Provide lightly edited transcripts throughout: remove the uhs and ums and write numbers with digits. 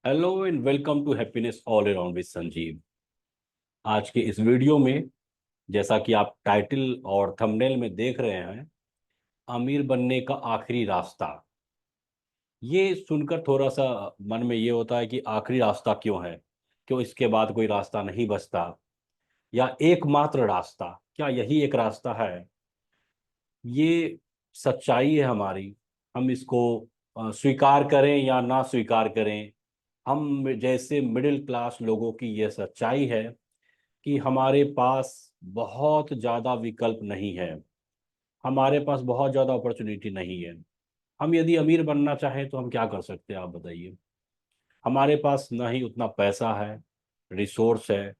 Hello and welcome to happiness all around with Sanjeev. आज के इस वीडियो में, जैसा कि आप टाइटल और थंबनेल में देख रहे हैं, अमीर बनने का आखिरी रास्ता। ये सुनकर थोड़ा सा मन में ये होता है कि आखिरी रास्ता क्यों है? क्यों इसके बाद कोई रास्ता नहीं बचता? या एकमात्र रास्ता, क्या यही एक रास्ता है? ये सच्चाई है हमारी। हम इसको स्वीकार करें या ना स्वीकार करें, हम जैसे मिडिल क्लास लोगों की यह सच्चाई है कि हमारे पास बहुत ज़्यादा विकल्प नहीं है। हमारे पास बहुत ज़्यादा अपॉर्चुनिटी नहीं है। हम यदि अमीर बनना चाहें तो हम क्या कर सकते हैं, आप बताइए। हमारे पास ना ही उतना पैसा है, रिसोर्स है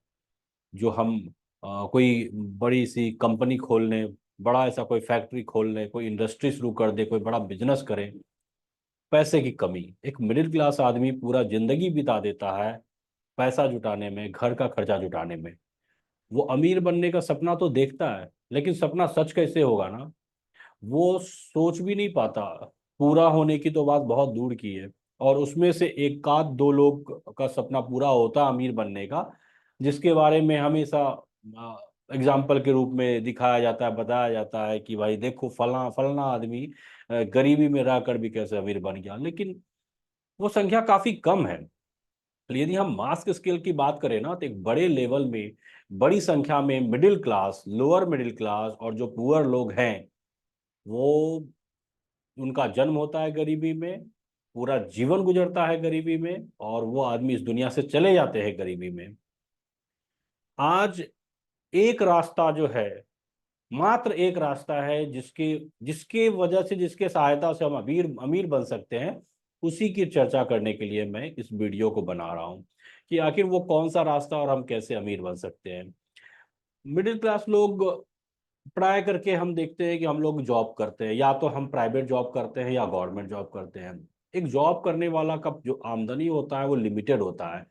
जो हम कोई बड़ी सी कंपनी खोल लें, बड़ा ऐसा कोई फैक्ट्री खोल लें, कोई इंडस्ट्री शुरू कर दे, कोई बड़ा बिजनेस करें। पैसे की कमी, एक मिडिल क्लास आदमी पूरा जिंदगी बिता देता है पैसा जुटाने में, घर का खर्चा जुटाने में। वो अमीर बनने का सपना तो देखता है, लेकिन सपना सच कैसे होगा ना, वो सोच भी नहीं पाता। पूरा होने की तो बात बहुत दूर की है। और उसमें से एक आध दो लोग का सपना पूरा होता है अमीर बनने का, जिसके बारे में हमेशा एग्जाम्पल के रूप में दिखाया जाता है, बताया जाता है कि भाई देखो फला फलाना आदमी गरीबी में रहकर भी कैसे अमीर बन गया। लेकिन वो संख्या काफी कम है। यदि हम मास स्केल की बात करें ना, तो एक बड़े लेवल में, बड़ी संख्या में middle class, lower middle class और जो पुअर लोग हैं, वो, उनका जन्म होता है गरीबी में, पूरा जीवन गुजरता है गरीबी में, और वो आदमी इस दुनिया से चले जाते हैं गरीबी में। आज एक रास्ता जो है, मात्र एक रास्ता है जिसके जिसके वजह से, जिसके सहायता से हम अमीर अमीर बन सकते हैं। उसी की चर्चा करने के लिए मैं इस वीडियो को बना रहा हूं कि आखिर वो कौन सा रास्ता और हम कैसे अमीर बन सकते हैं। मिडिल क्लास लोग, पढ़ाई करके हम देखते हैं कि हम लोग जॉब करते हैं, या तो हम प्राइवेट जॉब करते हैं या गवर्नमेंट जॉब करते हैं। एक जॉब करने वाला का जो आमदनी होता है वो लिमिटेड होता है।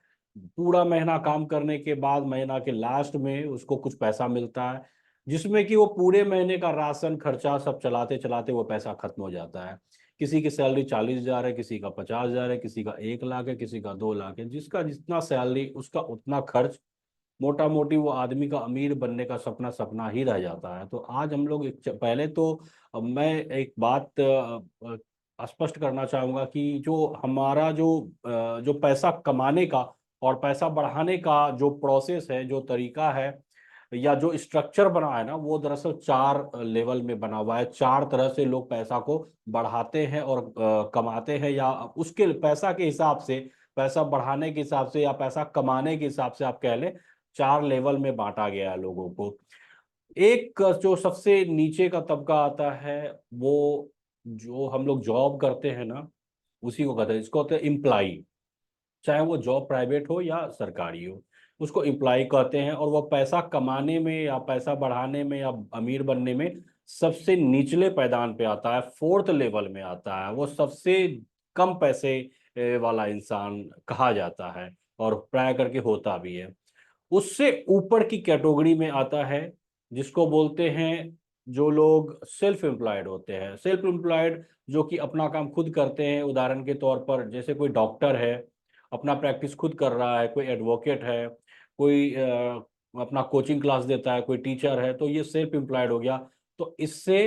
पूरा महीना काम करने के बाद महीना के लास्ट में उसको कुछ पैसा मिलता है, जिसमें कि वो पूरे महीने का राशन खर्चा सब चलाते चलाते वो पैसा खत्म हो जाता है। किसी की सैलरी 40,000 है, किसी का 50,000 है, किसी का 1 लाख है, किसी का 2 लाख है। जिसका जितना सैलरी उसका उतना खर्च, मोटा मोटी वो आदमी का अमीर बनने का सपना सपना ही रह जाता है। तो आज हम लोग पहले तो मैं एक बात स्पष्ट करना चाहूंगा कि जो हमारा जो पैसा कमाने का और पैसा बढ़ाने का जो प्रोसेस है, जो तरीका है, या जो स्ट्रक्चर बना है ना, वो दरअसल 4 लेवल में बना हुआ है। 4 तरह से लोग पैसा को बढ़ाते हैं और कमाते हैं, या उसके पैसा के हिसाब से, पैसा बढ़ाने के हिसाब से या पैसा कमाने के हिसाब से आप कह लें। 4 लेवल में बांटा गया है लोगों को। एक जो सबसे नीचे का तबका आता है, वो जो हम लोग जॉब करते हैं ना, उसी को कहते हैं, इसको कहते हैं इम्प्लाई। चाहे वो जॉब प्राइवेट हो या सरकारी हो, उसको इम्प्लाई कहते हैं। और वो पैसा कमाने में या पैसा बढ़ाने में या अमीर बनने में सबसे निचले पैदान पे आता है, 4th लेवल में आता है। वो सबसे कम पैसे वाला इंसान कहा जाता है, और प्राय करके होता भी है। उससे ऊपर की कैटेगरी में आता है जिसको बोलते हैं, जो लोग सेल्फ एम्प्लॉयड होते हैं। सेल्फ एम्प्लॉयड जो कि अपना काम खुद करते हैं। उदाहरण के तौर पर, जैसे कोई डॉक्टर है, अपना प्रैक्टिस खुद कर रहा है, कोई एडवोकेट है, कोई अपना कोचिंग क्लास देता है, कोई टीचर है, तो ये सेल्फ एम्प्लॉयड हो गया। तो इससे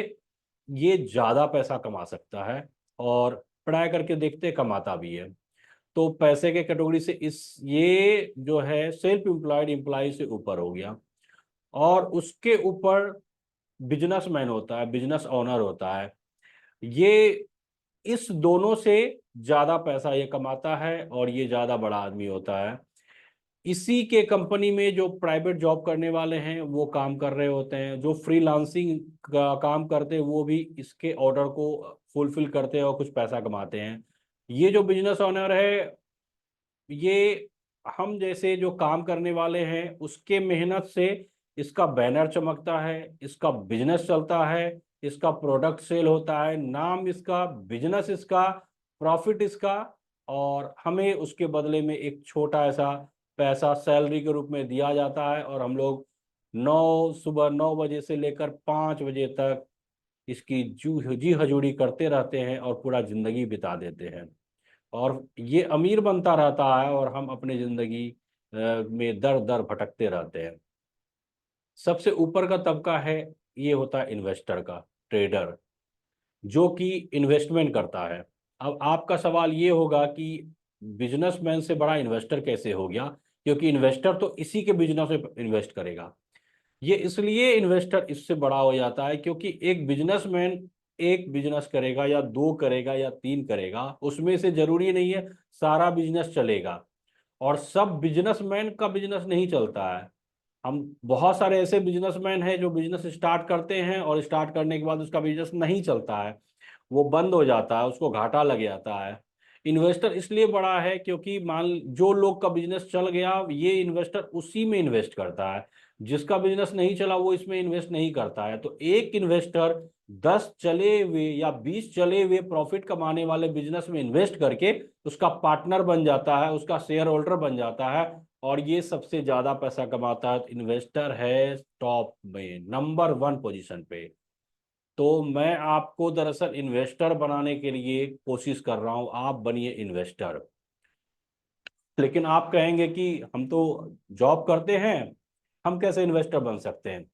ये ज्यादा पैसा कमा सकता है, और पढ़ाई करके देखते कमाता भी है। तो पैसे के कैटेगरी से इस ये जो है सेल्फ एम्प्लॉयड एम्प्लॉय से ऊपर हो गया। और उसके ऊपर बिजनेसमैन होता है, बिजनेस ओनर होता है। ये इस दोनों से ज्यादा पैसा ये कमाता है, और ये ज्यादा बड़ा आदमी होता है। इसी के कंपनी में जो प्राइवेट जॉब करने वाले हैं वो काम कर रहे होते हैं, जो फ्रीलांसिंग का काम करते हैं वो भी इसके ऑर्डर को फुलफिल करते हैं और कुछ पैसा कमाते हैं। ये जो बिजनेस ओनर है, ये हम जैसे जो काम करने वाले हैं उसके मेहनत से इसका बैनर चमकता है, इसका बिजनेस चलता है, इसका प्रोडक्ट सेल होता है, नाम इसका, बिजनेस इसका, प्रॉफिट इसका। और हमें उसके बदले में एक छोटा ऐसा पैसा सैलरी के रूप में दिया जाता है, और हम लोग सुबह 9 बजे से लेकर 5 बजे तक इसकी जू जी हजूरी करते रहते हैं और पूरा जिंदगी बिता देते हैं। और ये अमीर बनता रहता है और हम अपनी जिंदगी में दर दर भटकते रहते हैं। सबसे ऊपर का तबका है, ये होता है इन्वेस्टर का, ट्रेडर, जो कि इन्वेस्टमेंट करता है। अब आपका सवाल ये होगा कि बिजनेसमैन से बड़ा इन्वेस्टर कैसे हो गया, क्योंकि इन्वेस्टर तो इसी के बिजनेस में इन्वेस्ट करेगा। ये इसलिए इन्वेस्टर इससे बड़ा हो जाता है क्योंकि एक बिजनेसमैन एक बिजनेस करेगा या दो करेगा या तीन करेगा, उसमें से जरूरी नहीं है सारा बिजनेस चलेगा, और सब बिजनेसमैन का बिजनेस नहीं चलता है। हम बहुत सारे ऐसे बिजनेसमैन हैं जो बिजनेस स्टार्ट करते हैं और स्टार्ट करने के बाद उसका बिजनेस नहीं चलता है, वो बंद हो जाता है, उसको घाटा लग जाता है। इन्वेस्टर इसलिए बड़ा है क्योंकि मान जो लोग का बिजनेस चल गया, ये इन्वेस्टर उसी में इन्वेस्ट करता है। जिसका बिजनेस नहीं चला वो इसमें इन्वेस्ट नहीं करता है। तो एक इन्वेस्टर 10 चले हुए या 20 चले हुए प्रॉफिट कमाने वाले बिजनेस में इन्वेस्ट करके उसका पार्टनर बन जाता है, उसका शेयर होल्डर बन जाता है, और ये सबसे ज्यादा पैसा कमाता है। इन्वेस्टर है टॉप में, नंबर 1 पोजीशन पे। तो मैं आपको दरअसल इन्वेस्टर बनाने के लिए कोशिश कर रहा हूं, आप बनिए इन्वेस्टर। लेकिन आप कहेंगे कि हम तो जॉब करते हैं, हम कैसे इन्वेस्टर बन सकते हैं?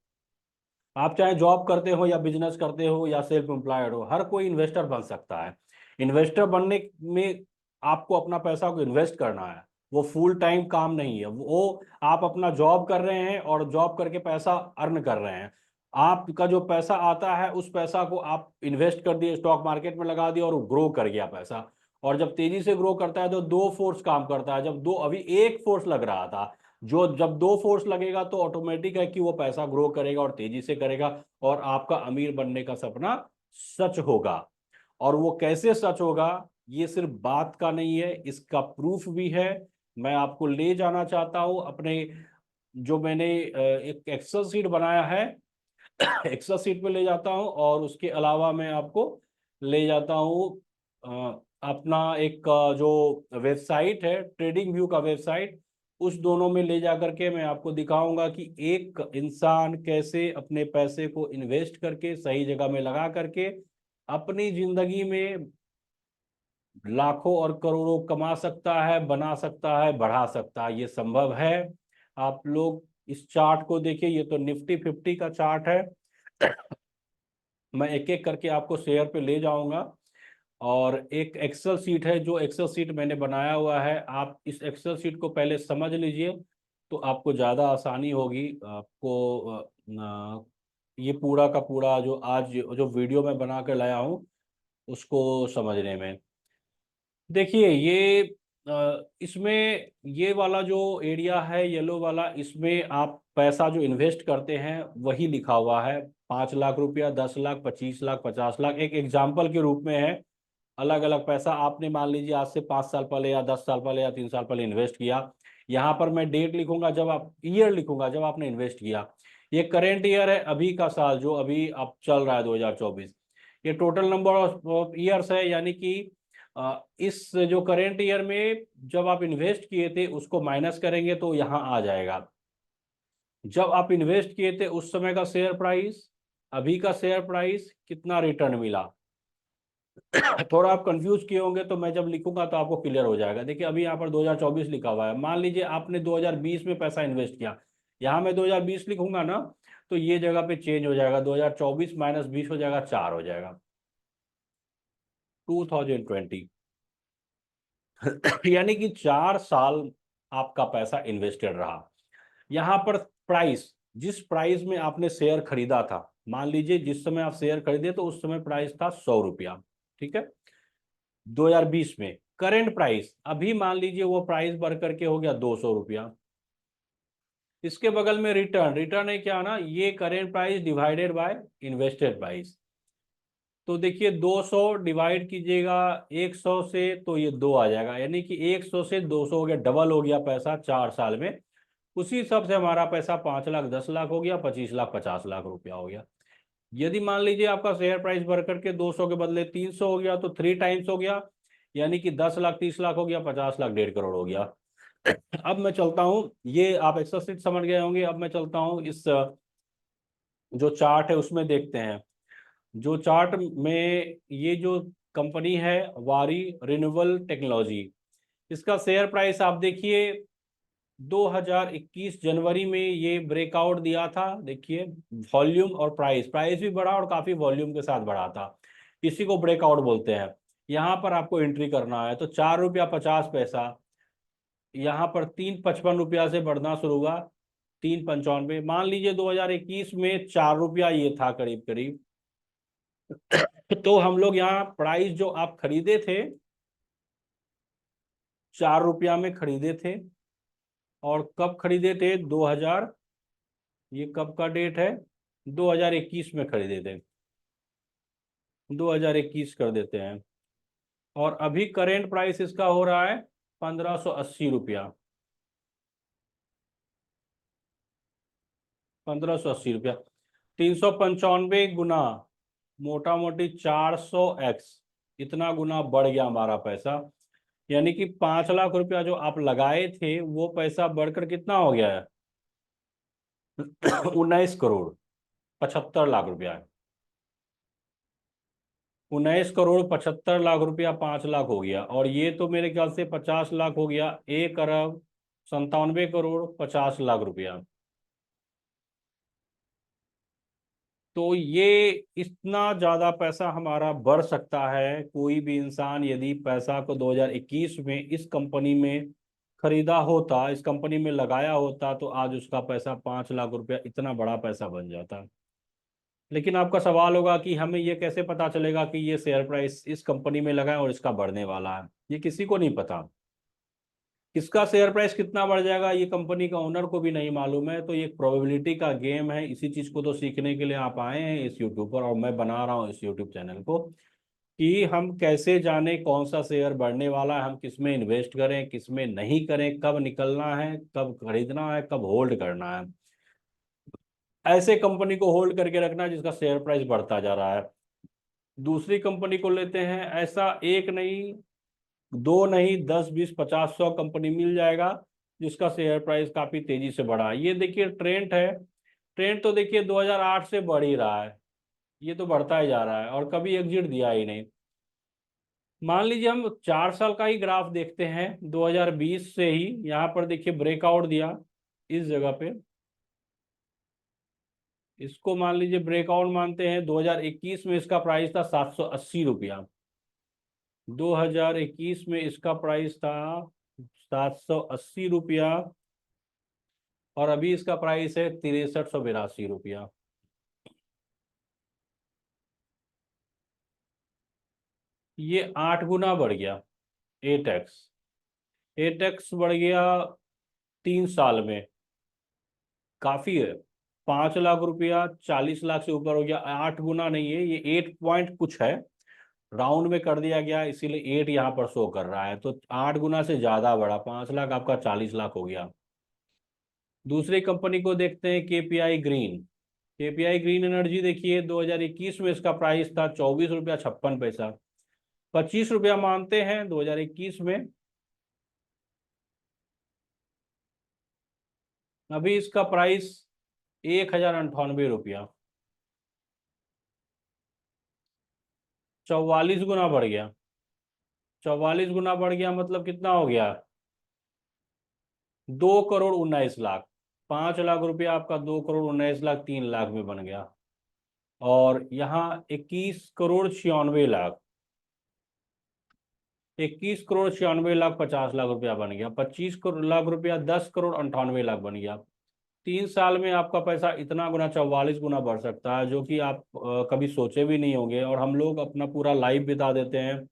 आप चाहे जॉब करते हो या बिजनेस करते हो या सेल्फ एम्प्लॉयड हो, हर कोई इन्वेस्टर बन सकता है। इन्वेस्टर बनने में आपको अपना पैसा को इन्वेस्ट करना है, वो फुल टाइम काम नहीं है। वो आप अपना जॉब कर रहे हैं और जॉब करके पैसा अर्न कर रहे हैं। आपका जो पैसा आता है उस पैसा को आप इन्वेस्ट कर दिए, स्टॉक मार्केट में लगा दिया और ग्रो कर गया पैसा। और जब तेजी से ग्रो करता है तो दो फोर्स काम करता है। जब दो, अभी एक फोर्स लग रहा था, जो जब दो फोर्स लगेगा तो ऑटोमेटिक है कि वो पैसा ग्रो करेगा और तेजी से करेगा, और आपका अमीर बनने का सपना सच होगा। और वो कैसे सच होगा, ये सिर्फ बात का नहीं है, इसका प्रूफ भी है। मैं आपको ले जाना चाहता हूं अपने, जो मैंने एक एक्सेल सीट बनाया है, एक्सेल सीट पे ले जाता हूं, और उसके अलावा मैं आपको ले जाता हूं अपना एक जो वेबसाइट है, ट्रेडिंग व्यू का वेबसाइट, उस दोनों में ले जा करके मैं आपको दिखाऊंगा कि एक इंसान कैसे अपने पैसे को इन्वेस्ट करके सही जगह में लगा करके अपनी जिंदगी में लाखों और करोड़ों कमा सकता है, बना सकता है, बढ़ा सकता है। ये संभव है। आप लोग इस चार्ट को देखिए, ये तो निफ्टी 50 का चार्ट है। मैं एक एक करके आपको शेयर पे ले जाऊंगा। और एक एक्सेल सीट है, जो एक्सेल सीट मैंने बनाया हुआ है, आप इस एक्सेल सीट को पहले समझ लीजिए, तो आपको ज़्यादा आसानी होगी आपको ये पूरा का पूरा जो आज जो वीडियो मैं बना कर लाया हूँ उसको समझने में। देखिए ये इसमें ये वाला जो एरिया है येलो वाला, इसमें आप पैसा जो इन्वेस्ट करते हैं वही लिखा हुआ है। 5 लाख रुपया, 10 लाख, 25 लाख, 50 लाख, एक एग्जाम्पल के रूप में है। अलग अलग पैसा आपने मान लीजिए आज से 5 साल पहले या 10 साल पहले या 3 साल पहले इन्वेस्ट किया। यहाँ पर मैं डेट लिखूंगा, जब आप ईयर लिखूंगा जब आपने इन्वेस्ट किया। ये करेंट ईयर है, अभी का साल जो अभी अब चल रहा है 2024। ये टोटल नंबर ऑफ ईयर्स है, यानी कि इस जो करेंट ईयर में जब आप इन्वेस्ट किए थे उसको माइनस करेंगे तो यहाँ आ जाएगा। जब आप इन्वेस्ट किए थे उस समय का शेयर प्राइस, अभी का शेयर प्राइस, कितना रिटर्न मिला। थोड़ा आप कंफ्यूज किए होंगे, तो मैं जब लिखूंगा तो आपको क्लियर हो जाएगा। देखिए अभी यहाँ पर 2024 लिखा हुआ है, मान लीजिए आपने 2020 में पैसा इन्वेस्ट किया, यहाँ मैं 2020 लिखूंगा ना, तो ये जगह पे चेंज हो जाएगा, 2024 माइनस 20 हो जाएगा, 4 हो जाएगा, 2020। यानी कि 4 साल आपका पैसा इन्वेस्टेड रहा। यहाँ पर प्राइस, जिस प्राइस में आपने शेयर खरीदा था, मान लीजिए जिस समय आप शेयर खरीदे तो उस समय प्राइस था 100 रुपया, ठीक है, 2020 में। करेंट प्राइस अभी मान लीजिए वो प्राइस बढ़ करके हो गया 200 रुपया। इसके बगल में रिटर्न, रिटर्न है क्या ना, ये current price divided by invested price. तो देखिए 200 डिवाइड कीजिएगा 100 से तो ये 2 आ जाएगा, यानी कि 100 से 200 हो गया, डबल हो गया पैसा 4 साल में। उसी हिसाब से हमारा पैसा 5 लाख 10 लाख हो गया, 25 लाख 50 लाख रुपया हो गया। यदि मान लीजिए आपका शेयर प्राइस बढ़ करके 200 के बदले 300 हो गया तो 3 टाइम्स हो गया, यानी कि 10 लाख 30 लाख हो गया, 50 लाख 1.5 करोड़ हो गया। अब मैं चलता हूं, ये आप एक्सरसाइज समझ गए होंगे। अब मैं चलता हूं इस जो चार्ट है उसमें देखते हैं। जो चार्ट में ये जो कंपनी है वारी रिन्यूएबल टेक्नोलॉजी। इसका शेयर प्राइस आप देखिए 2021 जनवरी में ये ब्रेकआउट दिया था। देखिए वॉल्यूम और प्राइस, प्राइस भी बढ़ा और काफी वॉल्यूम के साथ बढ़ा था, इसी को ब्रेकआउट बोलते हैं। यहाँ पर आपको एंट्री करना है तो 4 रुपया 50 पैसा, यहाँ पर 3.55 रुपया से बढ़ना शुरू हुआ 3.95। मान लीजिए 2021 में 4 रुपया ये था करीब करीब। तो हम लोग यहाँ प्राइस जो आप खरीदे थे 4 रुपया में खरीदे थे, और कब खरीदे थे 2000, ये कब का डेट है 2021 में खरीदे थे, 2021 कर देते हैं। और अभी करेंट प्राइस इसका हो रहा है 1580 रुपया, 1580 रुपया। 395 गुना, मोटा मोटी 400x, इतना गुना बढ़ गया हमारा पैसा। यानी कि 5 लाख रुपया जो आप लगाए थे वो पैसा बढ़कर कितना हो गया है 19 करोड़ 75 लाख रुपया है। 19 करोड़ 75 लाख रुपया 5 लाख हो गया, और ये तो मेरे ख्याल से 50 लाख हो गया, 1 अरब 97 करोड़ 50 लाख रुपया। तो ये इतना ज्यादा पैसा हमारा बढ़ सकता है। कोई भी इंसान यदि पैसा को 2021 में इस कंपनी में खरीदा होता, इस कंपनी में लगाया होता, तो आज उसका पैसा 5 लाख रुपया इतना बड़ा पैसा बन जाता। लेकिन आपका सवाल होगा कि हमें ये कैसे पता चलेगा कि ये शेयर प्राइस इस कंपनी में लगा है और इसका बढ़ने वाला है। ये किसी को नहीं पता। इसका शेयर प्राइस कितना बढ़ जाएगा ये कंपनी का ओनर को भी नहीं मालूम है। तो ये एक प्रोबेबिलिटी का गेम है। इसी चीज को तो सीखने के लिए आप आए हैं इस यूट्यूब पर, और मैं बना रहा हूँ इस यूट्यूब चैनल को, कि हम कैसे जाने कौन सा शेयर बढ़ने वाला है, हम किस में इन्वेस्ट करें किस में नहीं करें, कब निकलना है कब खरीदना है कब होल्ड करना है। ऐसे कंपनी को होल्ड करके रखना है जिसका शेयर प्राइस बढ़ता जा रहा है। दूसरी कंपनी को लेते हैं, ऐसा एक नहीं, दो नहीं, 10 20 50 100 कंपनी मिल जाएगा जिसका शेयर प्राइस काफी तेजी से बढ़ा है। ये देखिए ट्रेंड है, ट्रेंड तो देखिए 2008 से बढ़ ही रहा है, ये तो बढ़ता ही जा रहा है और कभी एग्जिट दिया ही नहीं। मान लीजिए हम 4 साल का ही ग्राफ देखते हैं, 2020 से ही यहाँ पर देखिए ब्रेकआउट दिया इस जगह पे, इसको मान लीजिए ब्रेकआउट मानते हैं। 2021 में इसका प्राइस था 780 रुपया, 2021 में इसका प्राइस था 780 रुपया, और अभी इसका प्राइस है 6382 रुपया। ये 8 गुना बढ़ गया, 8x, 8x बढ़ गया 3 साल में, काफी है। 5 लाख रुपया 40 लाख से ऊपर हो गया। 8 गुना नहीं है, ये 8 पॉइंट कुछ है, राउंड में कर दिया गया इसीलिए 8 यहाँ पर शो कर रहा है। तो 8 गुना से ज्यादा बढ़ा, 5 लाख आपका 40 लाख हो गया। दूसरी कंपनी को देखते हैं, KPI green. KPI green energy देखिए 2021 में इसका प्राइस था 24 रुपया 56 पैसा, 25 रुपया मानते हैं 2021 में। अभी इसका प्राइस 1098 रुपया, 44 गुना बढ़ गया। 44 गुना बढ़ गया मतलब कितना हो गया 2 करोड़ 19 लाख। 5 लाख रुपया आपका 2 करोड़ 19 लाख 3 लाख में बन गया। और यहाँ 21 करोड़ 96 लाख, 21 करोड़ 96 लाख 50 लाख रुपया बन गया। 25 लाख रुपया 10 करोड़ 98 लाख बन गया। 3 साल में आपका पैसा इतना गुना 44 गुना बढ़ सकता है, जो कि आप कभी सोचे भी नहीं होंगे। और हम लोग अपना पूरा लाइफ बिता देते हैं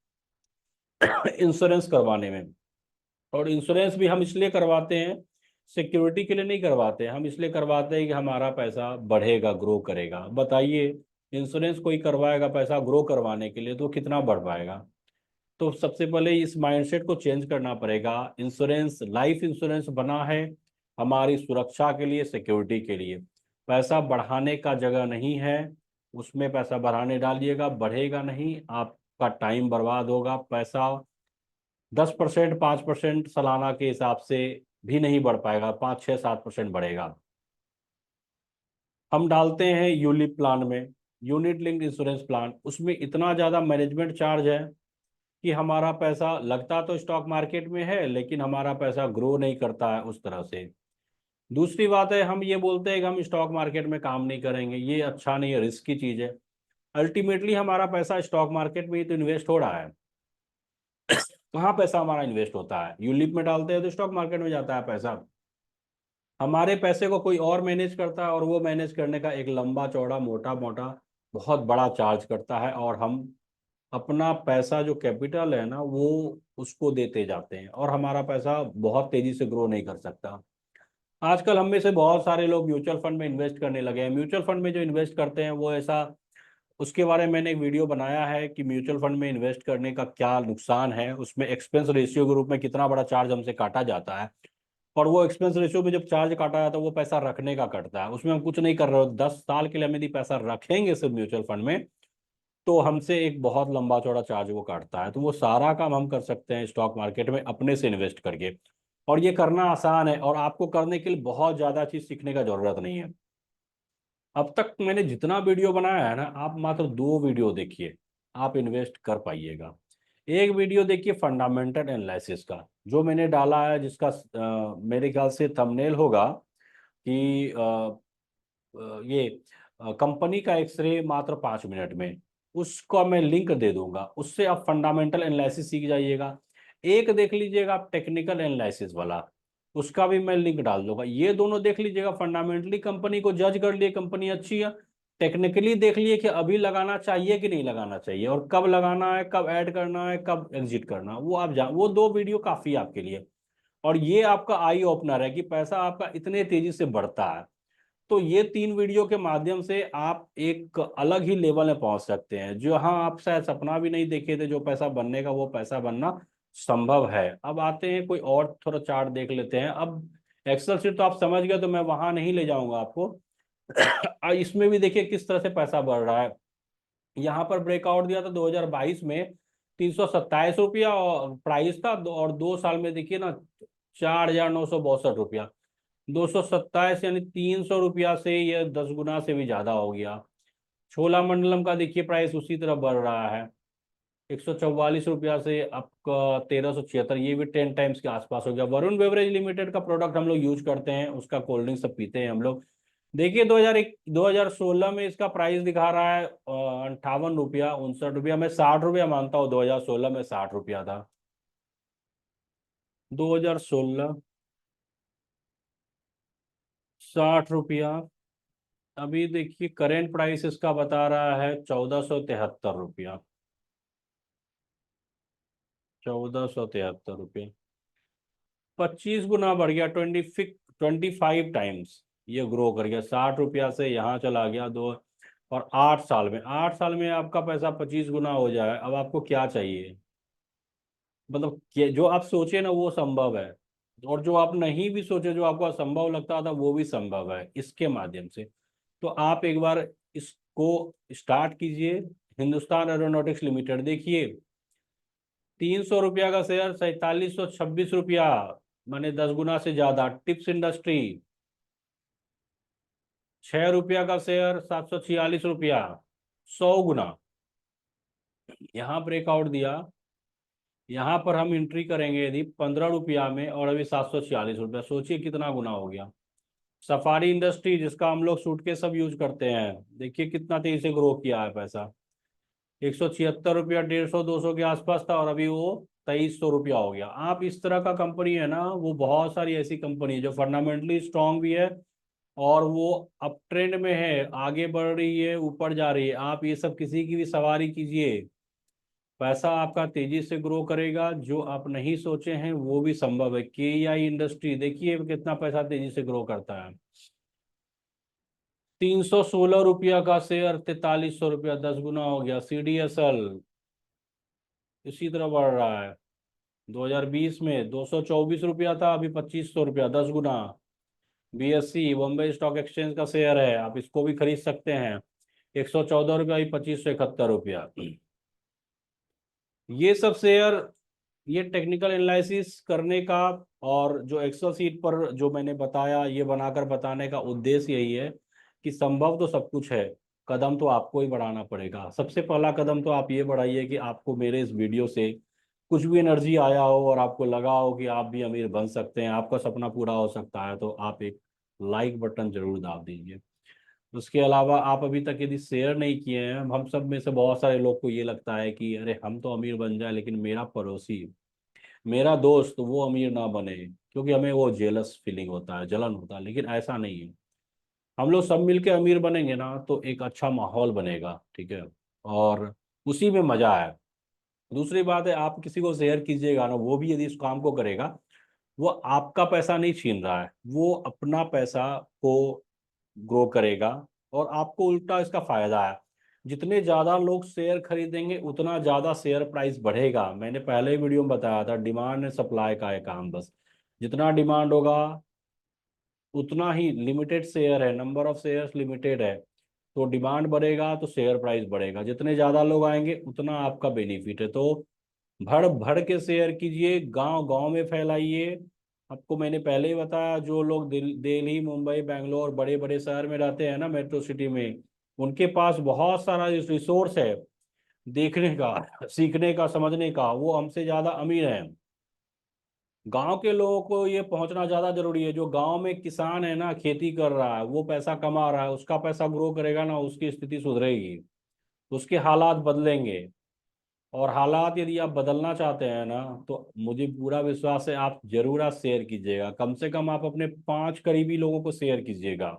इंश्योरेंस करवाने में। और इंश्योरेंस भी हम इसलिए करवाते हैं, सिक्योरिटी के लिए नहीं करवाते हैं, हम इसलिए करवाते हैं कि हमारा पैसा बढ़ेगा ग्रो करेगा। बताइए, इंश्योरेंस कोई करवाएगा पैसा ग्रो करवाने के लिए तो कितना बढ़ पाएगा। तो सबसे पहले इस माइंडसेट को चेंज करना पड़ेगा। इंश्योरेंस, लाइफ इंश्योरेंस बना है हमारी सुरक्षा के लिए, सिक्योरिटी के लिए, पैसा बढ़ाने का जगह नहीं है। उसमें पैसा बढ़ाने डालिएगा बढ़ेगा नहीं, आपका टाइम बर्बाद होगा। पैसा 10% 5% सालाना के हिसाब से भी नहीं बढ़ पाएगा, 5 6 7% बढ़ेगा। हम डालते हैं यूलिप प्लान में, यूनिट लिंक्ड इंश्योरेंस प्लान, उसमें इतना ज़्यादा मैनेजमेंट चार्ज है कि हमारा पैसा लगता तो स्टॉक मार्केट में है, लेकिन हमारा पैसा ग्रो नहीं करता है उस तरह से। दूसरी बात है, हम ये बोलते हैं कि हम स्टॉक मार्केट में काम नहीं करेंगे, ये अच्छा नहीं है, रिस्क की चीज़ है। अल्टीमेटली हमारा पैसा स्टॉक मार्केट में ही तो इन्वेस्ट हो रहा है। कहाँ पैसा हमारा इन्वेस्ट होता है? यूलिप में डालते हैं तो स्टॉक मार्केट में जाता है पैसा। हमारे पैसे को कोई और मैनेज करता है, और वो मैनेज करने का एक लंबा चौड़ा मोटा मोटा बहुत बड़ा चार्ज करता है, और हम अपना पैसा जो कैपिटल है ना वो उसको देते जाते हैं, और हमारा पैसा बहुत तेजी से ग्रो नहीं कर सकता। आजकल हम में से बहुत सारे लोग म्यूचुअल फंड में इन्वेस्ट करने लगे हैं। म्यूचुअल फंड में जो इन्वेस्ट करते हैं वो ऐसा, उसके बारे में मैंने एक वीडियो बनाया है कि म्यूचुअल फंड में इन्वेस्ट करने का क्या नुकसान है, उसमें एक्सपेंस रेशियो के रूप में कितना बड़ा चार्ज हमसे काटा जाता है। और वो एक्सपेंस रेशियो में जब चार्ज काटा जाता है वो पैसा रखने का कटता है, उसमें हम कुछ नहीं कर रहे हो। 10 साल के लिए हम यदि पैसा रखेंगे सिर्फ म्यूचुअल फंड में, तो हमसे एक बहुत लंबा चौड़ा चार्ज वो काटता है। तो वो सारा काम हम कर सकते हैं स्टॉक मार्केट में अपने से इन्वेस्ट करके, और ये करना आसान है, और आपको करने के लिए बहुत ज़्यादा चीज़ सीखने का जरूरत नहीं है। अब तक मैंने जितना वीडियो बनाया है ना, आप मात्र 2 वीडियो देखिए, आप इन्वेस्ट कर पाइएगा। एक वीडियो देखिए फंडामेंटल एनालिसिस का, जो मैंने डाला है, जिसका मेरे ख्याल से थंबनेल होगा कि ये कंपनी का एक्सरे मात्र 5 मिनट में, उसका मैं लिंक दे दूंगा, उससे आप फंडामेंटल एनालिसिस सीख जाइएगा। एक देख लीजिएगा आप टेक्निकल एनालिसिस वाला, उसका भी मैं लिंक डाल दूंगा। ये दोनों देख लीजिएगा, फंडामेंटली कंपनी को जज कर लिए कंपनी अच्छी है, टेक्निकली देख लिए कि अभी लगाना चाहिए कि नहीं लगाना चाहिए, और कब लगाना है, कब ऐड करना है, कब एग्जिट करना है, वो आप वो 2 वीडियो काफी है आपके लिए। और ये आपका आई ओपनर है कि पैसा आपका इतने तेजी से बढ़ता है। तो ये 3 वीडियो के माध्यम से आप एक अलग ही लेवल में पहुंच सकते हैं, जो हाँ आप शायद सपना भी नहीं देखे थे, जो पैसा बनने का वो पैसा बनना संभव है। अब आते हैं कोई और थोड़ा चार्ट देख लेते हैं। अब एक्सेल शीट तो आप समझ गए, तो मैं वहां नहीं ले जाऊंगा आपको। इसमें भी देखिए किस तरह से पैसा बढ़ रहा है। यहाँ पर ब्रेकआउट दिया था 2022 में, 327 रुपया और प्राइस था, और 2 साल में देखिए ना 4,962 रुपया। 227 यानी 300 रुपया से ये 10 गुना से भी ज्यादा हो गया। छोला मंडलम का देखिए प्राइस उसी तरह बढ़ रहा है, 144 रुपया से आपका 1376, ये भी 10 टाइम्स के आसपास हो गया। वरुण बेवरेज लिमिटेड का प्रोडक्ट हम लोग यूज करते हैं, उसका कोल्ड ड्रिंक सब पीते हैं हम लोग। देखिए 2016 में इसका प्राइस दिखा रहा है 58 रुपया 59 रुपया। मैं 60 रुपया मानता हूँ, 2016 में 60 रुपया था। 2016 60 रुपया। अभी देखिए करेंट प्राइस इसका बता रहा है 1473 रुपया। 1473 रुपये, 25 गुना बढ़ गया, 25 टाइम्स ये ग्रो कर गया। 60 रुपया से यहाँ चला गया दो, और 8 साल में, 8 साल में आपका पैसा 25 गुना हो जाए। अब आपको क्या चाहिए? मतलब जो आप सोचे ना वो संभव है, और जो आप नहीं भी सोचे, जो आपको असंभव लगता था, वो भी संभव है इसके माध्यम से। तो आप एक बार इसको स्टार्ट कीजिए। हिंदुस्तान एरोनॉटिक्स लिमिटेड देखिए, 300 रुपया का शेयर 4726 रुपया, माने 10 गुना से ज्यादा। टिप्स इंडस्ट्री 6 रुपया का शेयर 746 रुपया, 100 गुना। यहाँ ब्रेकआउट दिया, यहाँ पर हम एंट्री करेंगे यदि 15 रुपया में, और अभी 746 रुपया, सोचिए कितना गुना हो गया। सफारी इंडस्ट्री, जिसका हम लोग सूटकेस सब यूज करते हैं, देखिए कितना तेजी से ग्रो किया है पैसा। 176 रुपया, 150 200 के आसपास था, और अभी वो 2300 रुपया हो गया। आप इस तरह का कंपनी है ना, वो बहुत सारी ऐसी कंपनी है जो फंडामेंटली स्ट्रांग भी है, और वो अप ट्रेंड में है, आगे बढ़ रही है, ऊपर जा रही है। आप ये सब किसी की भी सवारी कीजिए, पैसा आपका तेजी से ग्रो करेगा। जो आप नहीं सोचे हैं वो भी संभव है। KEI इंडस्ट्री देखिए कितना पैसा तेजी से ग्रो करता है। 316 रुपया का शेयर 4300 रुपया, 10 गुना हो गया। CDSL इसी तरह बढ़ रहा है, 2020 में 224 रुपया था, अभी 2500 रुपया, 10 गुना। BSE बॉम्बे स्टॉक एक्सचेंज का शेयर है, आप इसको भी खरीद सकते हैं। 114 रुपया, अभी 2571 रुपया। ये सब शेयर, ये टेक्निकल एनालिसिस करने का, और जो एक्सेल सीट पर जो मैंने बताया, ये बनाकर बताने का उद्देश्य यही है कि संभव तो सब कुछ है, कदम तो आपको ही बढ़ाना पड़ेगा। सबसे पहला कदम तो आप ये बढ़ाइए कि आपको मेरे इस वीडियो से कुछ भी एनर्जी आया हो और आपको लगा हो कि आप भी अमीर बन सकते हैं, आपका सपना पूरा हो सकता है, तो आप एक लाइक बटन जरूर दाब दीजिए। उसके अलावा आप अभी तक यदि शेयर नहीं किए हैं, हम सब में से बहुत सारे लोग को ये लगता है कि अरे हम तो अमीर बन जाए लेकिन मेरा पड़ोसी, मेरा दोस्त वो अमीर ना बने, क्योंकि हमें वो जेलस फीलिंग होता है, जलन होता है। लेकिन ऐसा नहीं है, हम लोग सब मिलके अमीर बनेंगे ना तो एक अच्छा माहौल बनेगा, ठीक है, और उसी में मजा है। दूसरी बात है, आप किसी को शेयर कीजिएगा ना, वो भी यदि इस काम को करेगा, वो आपका पैसा नहीं छीन रहा है, वो अपना पैसा को ग्रो करेगा और आपको उल्टा इसका फायदा है। जितने ज्यादा लोग शेयर खरीदेंगे उतना ज्यादा शेयर प्राइस बढ़ेगा। मैंने पहले ही वीडियो में बताया था, डिमांड एंड सप्लाई का है काम बस। जितना डिमांड होगा उतना ही, लिमिटेड शेयर है, नंबर ऑफ शेयर्स लिमिटेड है, तो डिमांड बढ़ेगा तो शेयर प्राइस बढ़ेगा। जितने ज्यादा लोग आएंगे उतना आपका बेनिफिट है। तो भर भर के शेयर कीजिए, गांव गांव में फैलाइए। आपको मैंने पहले ही बताया, जो लोग दिल्ली मुंबई बेंगलोर बड़े बड़े शहर में रहते हैं ना, मेट्रो सिटी में, उनके पास बहुत सारा रिसोर्स है देखने का, सीखने का, समझने का, वो हमसे ज्यादा अमीर हैं। गांव के लोगों को ये पहुंचना ज्यादा जरूरी है। जो गांव में किसान है ना, खेती कर रहा है, वो पैसा कमा रहा है, उसका पैसा ग्रो करेगा ना, उसकी स्थिति सुधरेगी, उसके हालात बदलेंगे। और हालात यदि आप बदलना चाहते हैं ना, तो मुझे पूरा विश्वास है, आप जरूर आप शेयर कीजिएगा। कम से कम आप अपने 5 करीबी लोगों को शेयर कीजिएगा।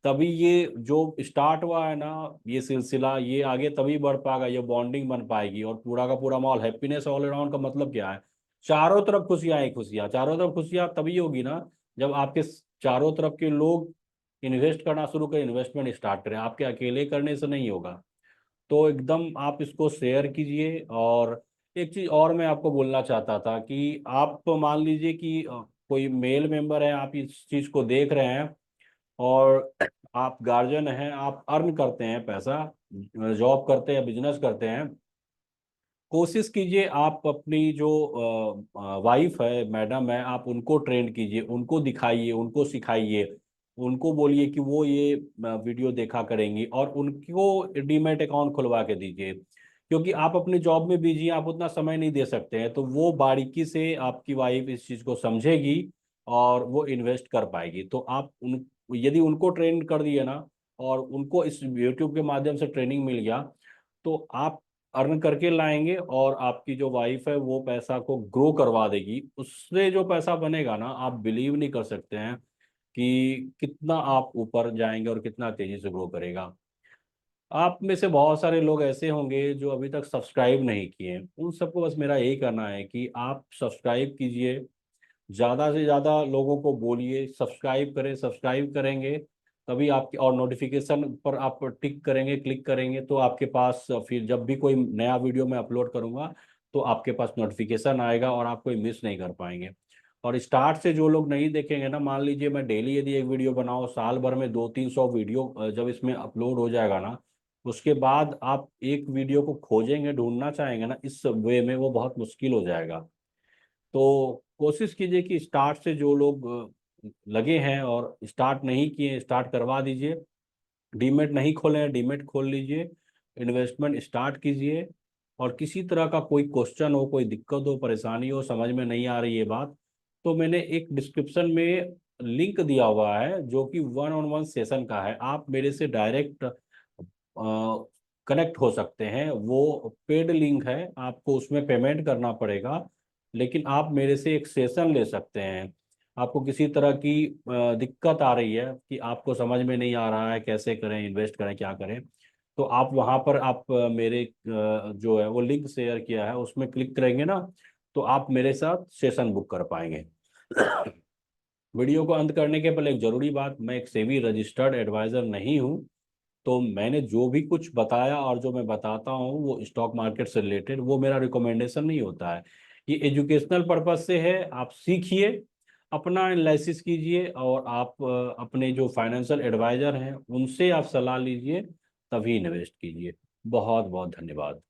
तभी ये जो स्टार्ट हुआ है ना, ये सिलसिला, ये आगे तभी बढ़ पाएगा, ये बॉन्डिंग बन पाएगी और पूरा का पूरा माहौल हैप्पीनेस ऑल अराउंड का मतलब क्या है? चारों तरफ खुशियां ही खुशियां, चारों तरफ खुशियां तभी होगी ना जब आपके चारों तरफ के लोग इन्वेस्ट करना शुरू करें, इन्वेस्टमेंट स्टार्ट करें। आपके अकेले करने से नहीं होगा। तो एकदम आप इसको शेयर कीजिए। और एक चीज और मैं आपको बोलना चाहता था कि आप मान लीजिए कि कोई मेल मेंबर है, आप इस चीज को देख रहे हैं और आप गार्जियन हैं, आप अर्न करते हैं पैसा, जॉब करते हैं, बिजनेस करते हैं, कोशिश कीजिए आप अपनी जो वाइफ है, मैडम है, आप उनको ट्रेन कीजिए, उनको दिखाइए, उनको सिखाइए, उनको बोलिए कि वो ये वीडियो देखा करेंगी और उनको डीमैट अकाउंट खुलवा के दीजिए। क्योंकि आप अपने जॉब में बिजी हैं, आप उतना समय नहीं दे सकते हैं, तो वो बारीकी से आपकी वाइफ इस चीज़ को समझेगी और वो इन्वेस्ट कर पाएगी। तो आप उन, यदि उनको ट्रेन कर दिए ना और उनको इस यूट्यूब के माध्यम से ट्रेनिंग मिल गया, तो आप अर्न करके लाएंगे और आपकी जो वाइफ है वो पैसा को ग्रो करवा देगी। उससे जो पैसा बनेगा ना, आप बिलीव नहीं कर सकते हैं कि कितना आप ऊपर जाएंगे और कितना तेजी से ग्रो करेगा। आप में से बहुत सारे लोग ऐसे होंगे जो अभी तक सब्सक्राइब नहीं किए हैं, उन सबको बस मेरा यही करना है कि आप सब्सक्राइब कीजिए, ज़्यादा से ज़्यादा लोगों को बोलिए सब्सक्राइब करें। सब्सक्राइब करेंगे तभी आपके, और नोटिफिकेशन पर आप टिक करेंगे, क्लिक करेंगे, तो आपके पास फिर जब भी कोई नया वीडियो मैं अपलोड करूंगा तो आपके पास नोटिफिकेशन आएगा और आप कोई मिस नहीं कर पाएंगे। और स्टार्ट से जो लोग नहीं देखेंगे ना, मान लीजिए मैं डेली यदि एक वीडियो बनाऊँ, साल भर में 200-300 वीडियो जब इसमें अपलोड हो जाएगा ना, उसके बाद आप एक वीडियो को खोजेंगे, ढूंढना चाहेंगे ना, इस वे में वो बहुत मुश्किल हो जाएगा। तो कोशिश कीजिए कि स्टार्ट से जो लोग लगे हैं और स्टार्ट नहीं किए, स्टार्ट करवा दीजिए। डीमेट नहीं खोले हैं, डीमेट खोल लीजिए, इन्वेस्टमेंट स्टार्ट कीजिए। और किसी तरह का कोई क्वेश्चन हो, कोई दिक्कत हो, परेशानी हो, समझ में नहीं आ रही है बात, तो मैंने एक डिस्क्रिप्शन में लिंक दिया हुआ है जो कि 1-on-1 सेशन का है। आप मेरे से डायरेक्ट कनेक्ट हो सकते हैं। वो पेड लिंक है, आपको उसमें पेमेंट करना पड़ेगा, लेकिन आप मेरे से एक सेशन ले सकते हैं। आपको किसी तरह की दिक्कत आ रही है कि आपको समझ में नहीं आ रहा है कैसे करें, इन्वेस्ट करें, क्या करें, तो आप वहाँ पर आप मेरे जो है वो लिंक शेयर किया है उसमें क्लिक करेंगे ना, तो आप मेरे साथ सेशन बुक कर पाएंगे। वीडियो को अंत करने के पहले एक जरूरी बात, मैं एक सेबी रजिस्टर्ड एडवाइजर नहीं हूँ। तो मैंने जो भी कुछ बताया और जो मैं बताता हूँ वो स्टॉक मार्केट से रिलेटेड, वो मेरा रिकमेंडेशन नहीं होता है। ये एजुकेशनल पर्पज से है। आप सीखिए, अपना एनालिसिस कीजिए और आप अपने जो फाइनेंशियल एडवाइजर हैं उनसे आप सलाह लीजिए, तभी इन्वेस्ट कीजिए। बहुत बहुत धन्यवाद।